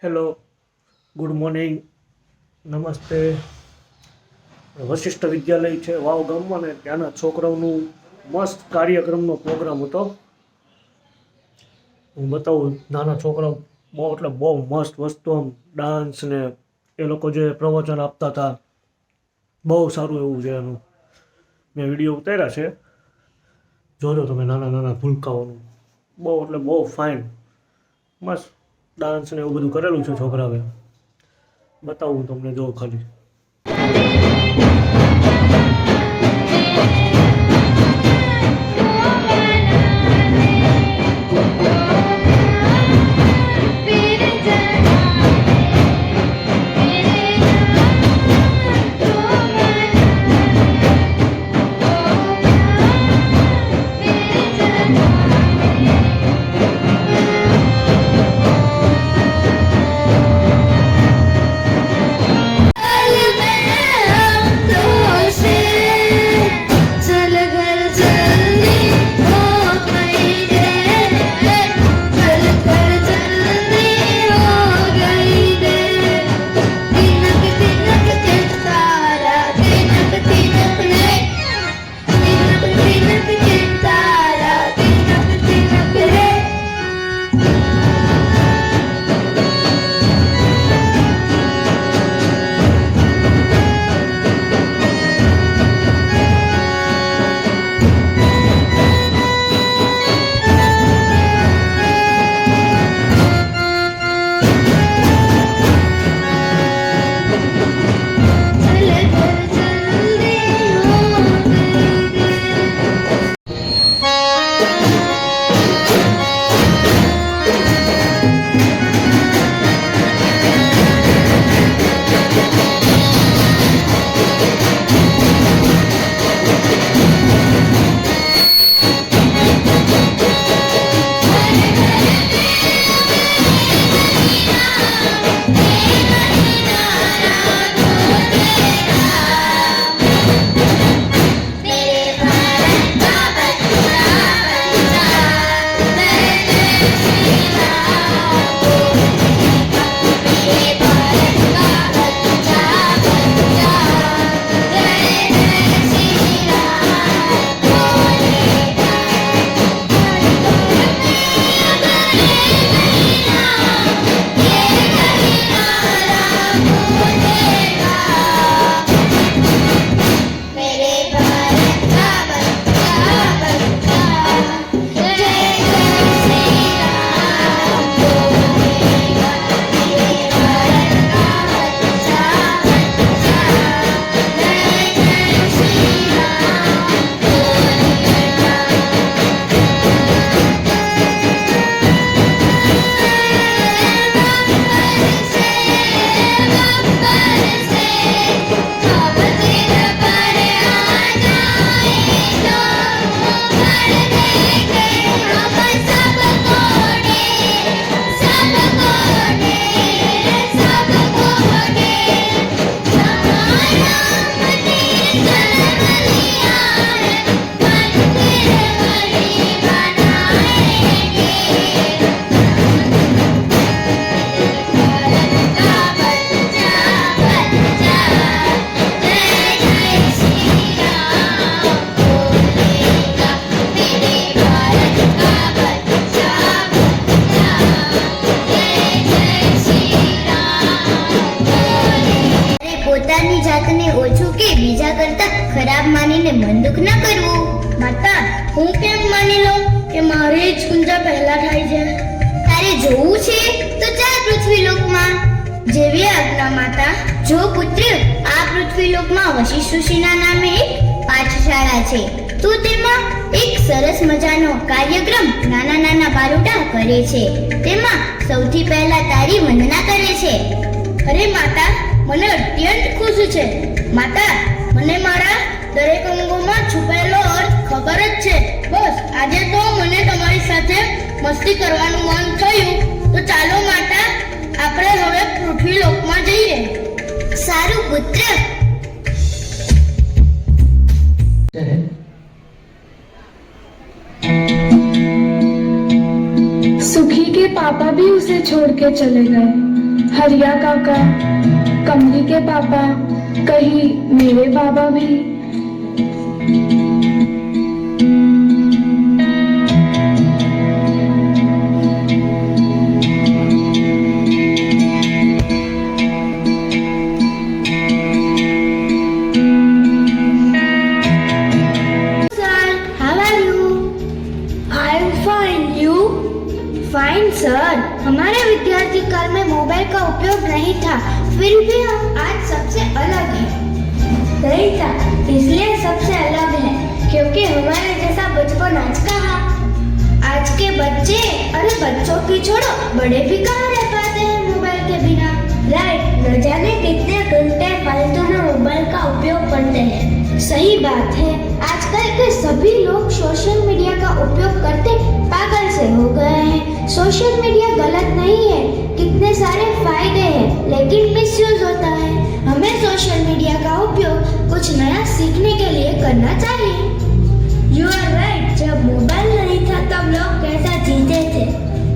Hello, good morning, નમસ્તે. વશિષ્ઠ વિદ્યાલય છે વાવ ગામમાં ને ત્યાંના છોકરાઓનું મસ્ત કાર્યક્રમનો પ્રોગ્રામ હતો. હું બતાવું, નાના છોકરાઓ બહુ એટલે બહુ મસ્ત વસ્તુ, આમ ડાન્સ ને એ લોકો જે પ્રવચન આપતા હતા, બહુ સારું એવું છે એનું. મેં વિડીયો ઉતાર્યા છે, જોજો તમે. નાના નાના ભૂલકાઓનું બહુ એટલે બહુ ફાઇન, મસ્ત ડાન્સ ને એવું બધું કરેલું છે છોકરાઓએ. બતાવું તમને, જો ખાલી. પોતાની જાતને ઓછું કે બીજા કરતા ખરાબ માનીને મન દુઃખ ન કરવું. માતા, હું કેમ માની લઉં કે મારે જ કુંજા પહેલા થાય છે? તારે જોવું છે તો ચાલ પૃથ્વીલોકમાં. જેવી આજ્ઞા માતા. જો પુત્ર, આ પૃથ્વીલોકમાં વશિષ્ઠ ઋષિના નામે એક પાઠશાળા છે. તું તેમાં એક સરસ મજાનો કાર્યક્રમ નાના નાના બાળુડા કરે છે. તેમાં સૌથી પહેલા તારી વંદના કરે છે. અરે માતા, મને અત્યંત ખુશી છે. માતા, મને મારા દરેક અંગોમાં છુપાયેલો અર્થ ખબર જ છે. બસ આજે તો મને તમારી સાથે મસ્તી કરવાનું મન થયું, તો ચાલો માતા, આપણે હવે પૃથ્વીલોકમાં જઈએ. સારું પુત્ર. सुखी के पापा भी उसे छोड़ के चले गए। हरिया काका, कमली के पापा, कहीं मेरे बाबा भी। फाइन सर, हमारे विद्यार्थी काल में मोबाइल का उपयोग नहीं था, फिर भी हम आज सबसे अलग हैं। नहीं था, इसलिए सबसे अलग है, क्योंकि हमारे जैसा बचपन आज कहाँ। आज के बच्चे, अरे बच्चों की छोड़ो, बड़े भी कहाँ रह पाते हैं मोबाइल के बिना। राइट, न जाने कितने घंटे फालतू में मोबाइल का उपयोग करते हैं। सही बात है, आजकल के सभी लोग सोशल मीडिया का उपयोग करते पागल से हो गए हैं। सोशल मीडिया गलत नहीं है, कितने सारे फायदे हैं, लेकिन मिसयूज होता है। हमें सोशल मीडिया का उपयोग कुछ नया सीखने के लिए करना चाहिए। यू आर राइट, जब मोबाइल नहीं था तब लोग कैसा जीते थे।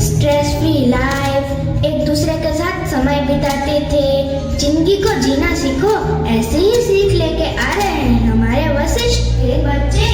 स्ट्रेस फ्री लाइफ, एक दूसरे के साथ समय बिताते थे। जिंदगी को जीना सीखो, ऐसे ही सीख लेके आ रहे हैं हमारे वशिष्ठ के बच्चे।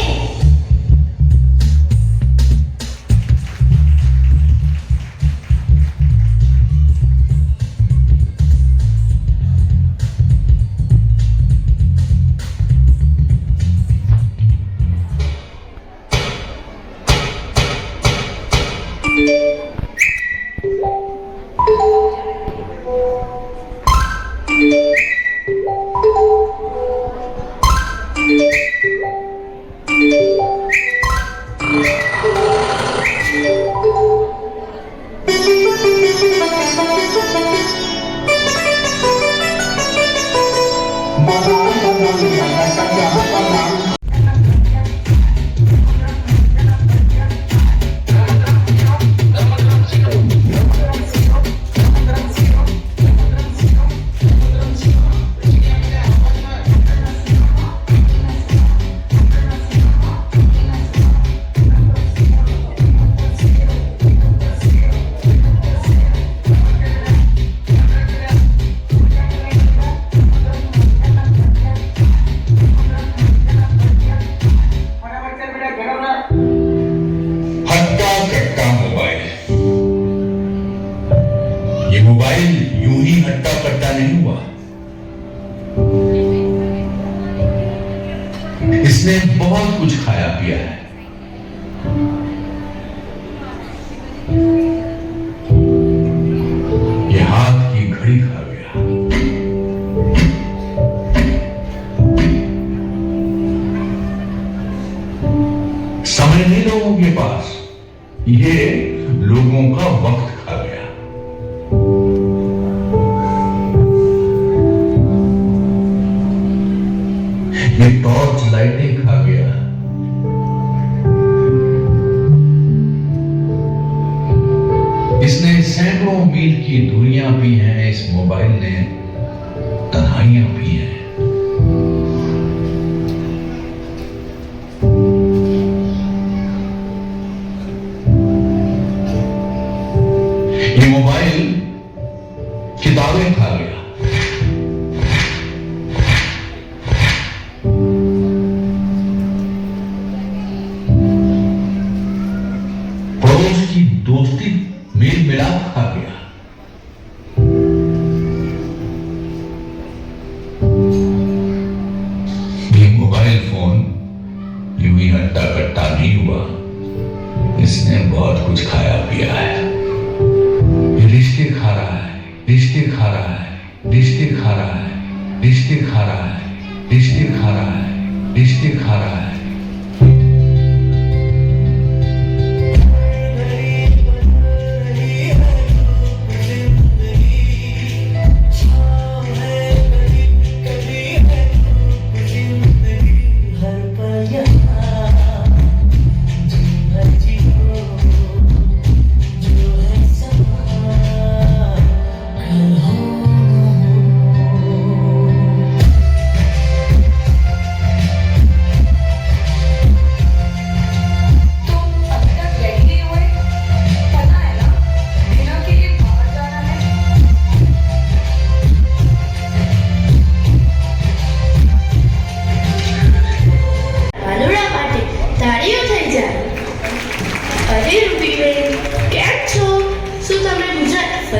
मोबाइल यूं ही हट्टा कट्टा नहीं हुआ, इसने बहुत कुछ खाया पिया है। ये हाथ की घड़ी खा गया, समय नहीं लोगों के पास, ये लोगों का वक्त खा गया। ये टॉर्च लाइटें खा गया, इसने सैकड़ों मील की दूरियां पी हैं, इस मोबाइल ने तन्हाइयां पी हैं। ये मोबाइल किताबें खा गया, की दोस्ती मेल मिलाप खा गया। ये मोबाइल फोन यूं ही हट्टा कट्टा नहीं हुआ, इसने बहुत कुछ खाया पिया है। ये रिश्ते खा रहा है, रिश्ते खा रहा है, रिश्ते खा रहा है, रिश्ते खा रहा है, रिश्ते खा रहा है, रिश्ते खा रहा है।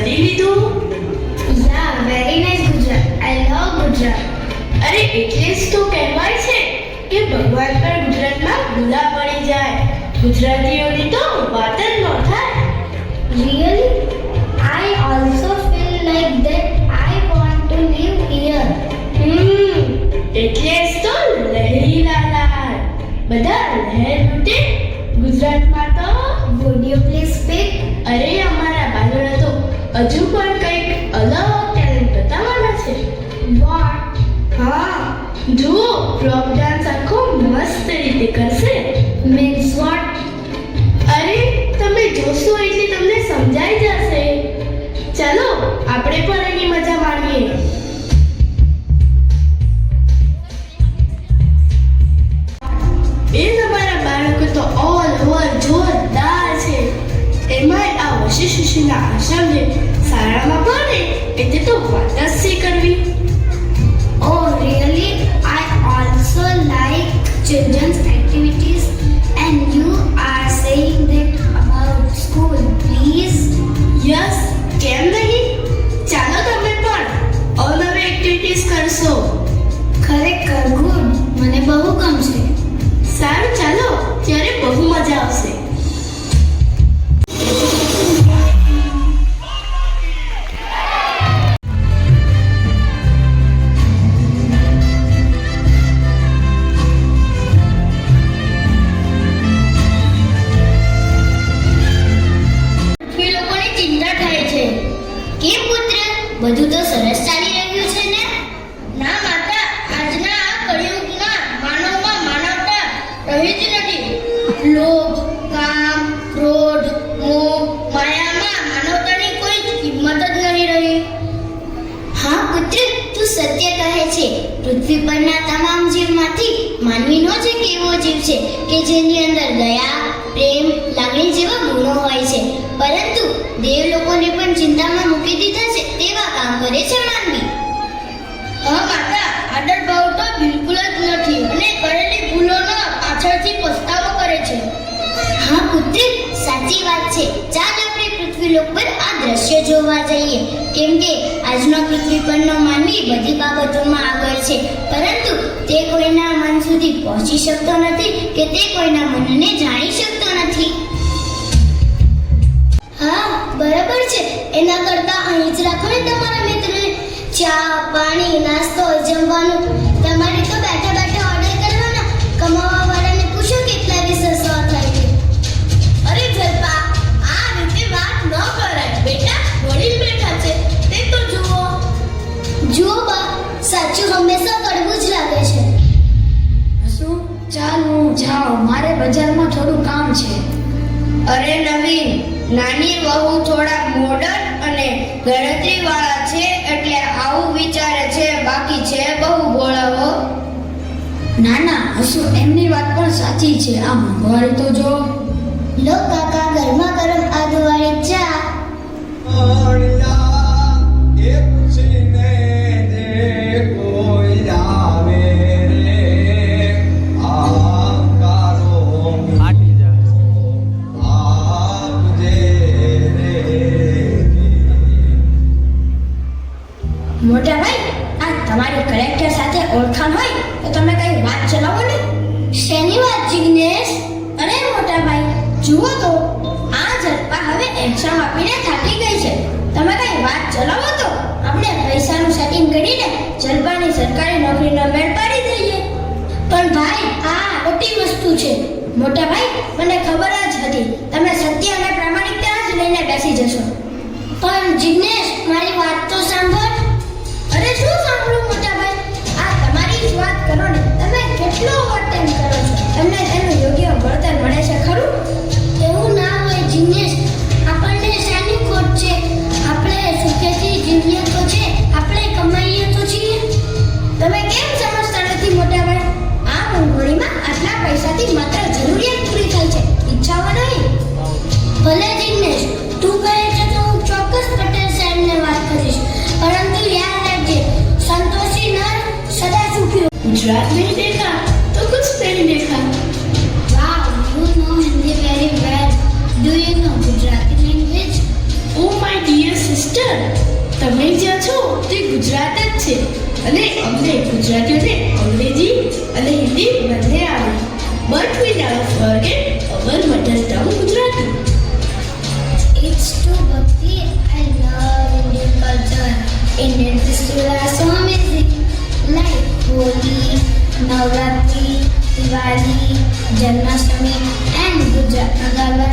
કરી લીધું? યા વેરી નાઇસ ગુજરાત. આઈ લવ ગુજરાત. અરે એટલે જ તો કહેવાય છે કે ભગવાન પર ગુજરાતમાં ભૂલા પડી જાય. ગુજરાતીઓની તો વાત જ ન થાય. Really? I also feel like that I want to live here. એટલે જ તો લહેરી લાલા બધા લહેર લૂટે. ગુજરાતમાં તો Would you please speak? અરે અમારા બાલોડા તો હજુ પણ કંઈક અલગ ટેલેન્ટ બતાવવાના છે. What? હા જુઓ, ફ્લોક ડાન્સ આખો મસ્ત રીતે કરશે. Means what? અરે તમે જોશો એટલે તમને સમજાઈ જશે. ચાલો આપણે પણ એની મજા માણીએ. એ તમારા બાળકો તો ઓલ ઓવર જોરદાર છે. એમાંય આ વશિષ્ઠ ઋષિના આશ્રમ જે શાળામાં ભણે એટલે તો વાત જ શી કરવી. Oh, really? I also like children's activities, and you are saying that about school, please? Yes, કેમ નહીં? ચાલો તમે પણ અવનવી એક્ટિવિટીઝ કરશો. ખરેખર ગુડ. મને બહુ ગમશે. સારું ચાલો, ત્યારે બહુ મજા આવશે. પૃથ્વી લોકોને ચિંતા થાય છે. કેમ પુત્ર? બધું તો સરસ ચાલી રહ્યું છે ને? ના માતા, આજના આ કળિયુગમાં માનવમાં માનવતા રહી જ નથી. લોભ, કામ, ક્રોધ, મોહ, માયામાં માનવતાની કોઈ કિંમત જ નહીં રહી. હા પુત્ર, તું સત્ય કહે છે. પૃથ્વી પરના તમામ જીવમાંથી માનવીનો જ એક એવો જીવ છે કે જેની અંદર દયા, પ્રેમ, લાગણી જેવા ગુણો હોય છે. પરંતુ દેવ લોકોને પણ ચિંતામાં મૂકી દીધા છે તેવા કામ કરે છે માનવી. હા માતા, આદર ભાવ તો બિલકુલ જ નથી અને કરેલી ભૂલોનો પાછળથી પસ્તાવો કરે છે. હા પુત્ર, સાચી વાત છે. ચાલ આપણે પૃથ્વીલોક પર આ દ્રશ્ય જોવા જઈએ. કેમ કે આજનો પૃથ્વી પરનો માનવી બધી બાબતોમાં આગળ છે, પરંતુ તે કોઈના મન સુધી પહોંચી શકતો નથી કે તે કોઈના મનને જાણી શકતો નથી. હા બરાબર છે. એના કરતા અહીં જ રાખો ને તમારા મિત્રને. ચા, પાણી, નાસ્તો, જમવાનું તમારે તો બેઠા બેઠા ઓર્ડર કરવાના. કમાવા વાળાને પૂછો કેટલા વિશ્વાસો થાય છે. અરે જલપા, આ રીતે વાત ન કરાય. બેટા વડીલ બેઠા છે તે તો જુઓ. જુઓ બા, સાચું હંમેશા કડવું જ લાગે છે. શું? ચાલ હું જાઉં, મારે બજારમાં થોડું કામ છે. અરે નવીન, નાની વહુ થોડા મોડર્ન અને ગણતરી વાળા છે એટલે આવું વિચારે છે, બાકી છે બહુ ભોળાવો. ના ના હશું, એમની વાત પણ સાચી છે. આ મોંઘવારી તો જો. લો કાકા, ગરમા ગરમ આદુવાળી ચા. મોટા ભાઈ, આ તમારી કલેક્ટર સાથે ઓળખાણ હોય તો તમે કઈ વાત ચલાવો ને. શેની વાત જિગ્નેશ? અરે મોટા ભાઈ, જુઓ તો આ જલપા હવે એક્ઝામ આપીને થાકી ગઈ છે. તમે કઈ વાત ચલાવો તો આપણે પૈસાનું સેટિંગ કરીને જલપાની સરકારી નોકરીનો મેળ પાડી દઈએ. પણ ભાઈ, આ ખોટી વસ્તુ છે. મોટા ભાઈ, મને ખબર જ હતી તમે સત્ય અને પ્રામાણિકતા જ લઈને બેસી જશો. પણ જિગ્નેશ, મારી વાત તો સાંભળ. અરે શું સાંભળું મોટા ભાઈ? આ તમારી જ વાત કરો ને. તમે કેટલો ઓવરટાઈમ કરો છો? તમને તેનું યોગ્ય વળતર મળે છે ખરું? એવું ના હોય જિગ્નેશ. આપણને શાની ખોટ છે? આપણે સુખેથી જીવીએ તો છે, આપણે કમાઈએ તો છીએ. તમે કેમ સમજતા નથી મોટા ભાઈ? આ મોંઘવારીમાં આટલા પૈસાથી માત્ર જરૂરિયાત પૂરી થાય છે, ઈચ્છાઓ નહીં. ભલે જિગ્નેશ, તું કહે છે તો હું ચોક્કસ પટેલ સાહેબને વાત કરીશ. પરંતુ યાદ રાખજે, સંતોષી નર સદા સુખી. ગુજરાત નહીં દેખા તો કુછ નહીં દેખા. Wow, you know Hindi very mister, તમે જ્યાં છો તે ગુજરાત જ છે અને અમને ગુજરાતીઓને અંગ્રેજી અને હિન્દી બંને આવે. But we never forget our mother tongue Gujarati. It's true, Bhakti. I love Indian culture. Indian festivals are so amazing. Like Holi, Navratri, Diwali, Janmashtami, and Gujarat Garbha